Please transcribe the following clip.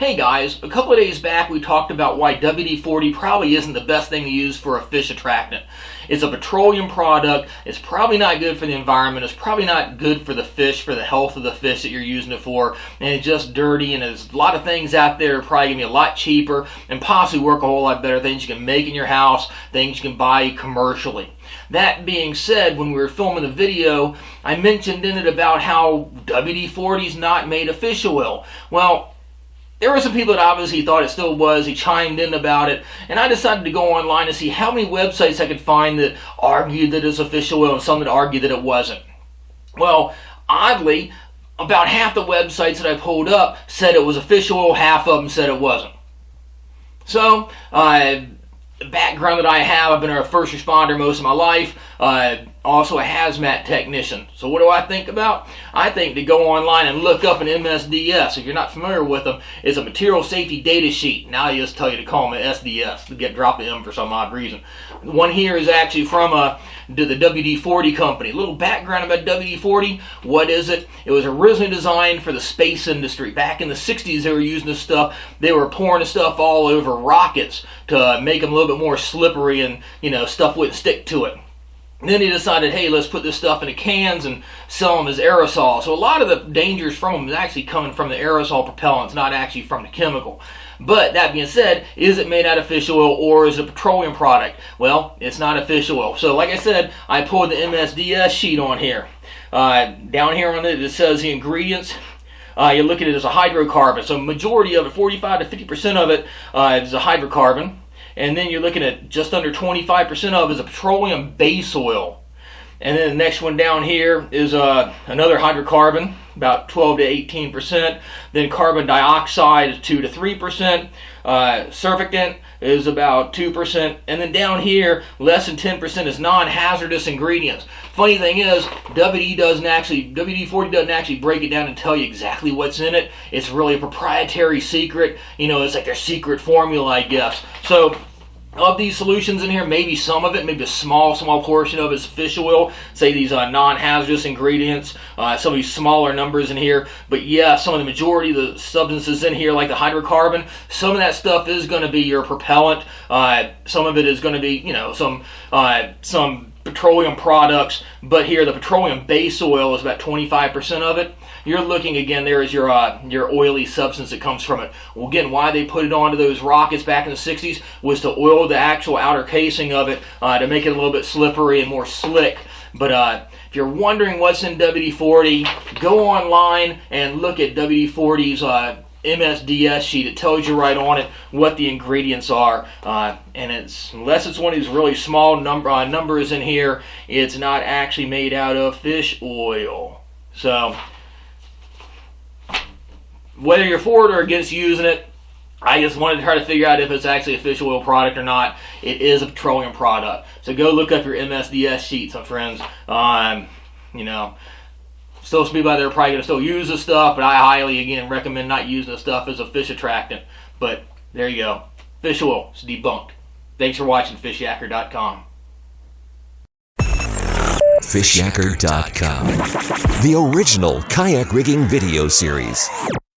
Hey guys, a couple of days back we talked about why WD-40 probably isn't the best thing to use for a fish attractant. It's a petroleum product, it's probably not good for the environment, it's probably not good for the fish, for the health of the fish that you're using it for, and it's just dirty, and there's a lot of things out there that are probably going to be a lot cheaper and possibly work a whole lot better, things you can make in your house, things you can buy commercially. That being said, when we were filming the video, I mentioned in it about how WD-40 is not made of fish oil. Well, there were some people that obviously thought it still was. He chimed in about it, and I decided to go online and see how many websites I could find that argued that it's a fish oil and some that argued that it wasn't. Well, oddly, about half the websites that I pulled up said it was a fish oil, half of them said it wasn't. So, the background that I have, I've been a first responder most of my life, also a hazmat technician. So what do I think about? I think to go online and look up an MSDS. If you're not familiar with them, it's a material safety data sheet. Now I just tell you to call them an SDS, to get dropped the M for some odd reason. The one here is actually from the WD-40 company. A little background about WD-40. What is it? It was originally designed for the space industry. Back in the 60s they were using this stuff. They were pouring this stuff all over rockets to make them a little bit more slippery and, stuff wouldn't stick to it. And then he decided, hey, let's put this stuff into cans and sell them as aerosol. So a lot of the dangers from them is actually coming from the aerosol propellants, not actually from the chemical. But that being said, is it made out of fish oil or is it a petroleum product? Well, it's not a fish oil. So like I said, I pulled the MSDS sheet on here. Down here on it says the ingredients. You look at it as a hydrocarbon. So majority of it, 45 to 50% of it is a hydrocarbon. And then you're looking at just under 25% of it is a petroleum base oil. And then the next one down here is another hydrocarbon, about 12 to 18%. Then carbon dioxide is 2 to 3%. Surfactant is about 2%. And then down here, less than 10% is non-hazardous ingredients. Funny thing is, WD-40 doesn't actually break it down and tell you exactly what's in it. It's really a proprietary secret. It's like their secret formula, I guess. So, of these solutions in here, maybe some of it, maybe a small portion of it is fish oil. Say these non-hazardous ingredients, some of these smaller numbers in here. But yeah, some of the majority of the substances in here, like the hydrocarbon, some of that stuff is going to be your propellant. Some of it is going to be, some petroleum products. But here, the petroleum base oil is about 25% of it. You're looking again, there is your oily substance that comes from it. Well, again, why they put it onto those rockets back in the 60s was to oil the actual outer casing of it to make it a little bit slippery and more slick. But if you're wondering what's in WD-40, go online and look at WD-40's MSDS sheet. It tells you right on it what the ingredients are, and unless it's one of these really small numbers in here, it's not actually made out of fish oil. So whether you're for it or against using it, I just wanted to try to figure out if it's actually a fish oil product or not. It is a petroleum product. So go look up your MSDS sheets, my friends. Still some people out there are probably going to still use this stuff, but I highly, again, recommend not using this stuff as a fish attractant. But there you go. Fish oil is debunked. Thanks for watching Fishyaker.com. Fishyaker.com, the original kayak rigging video series.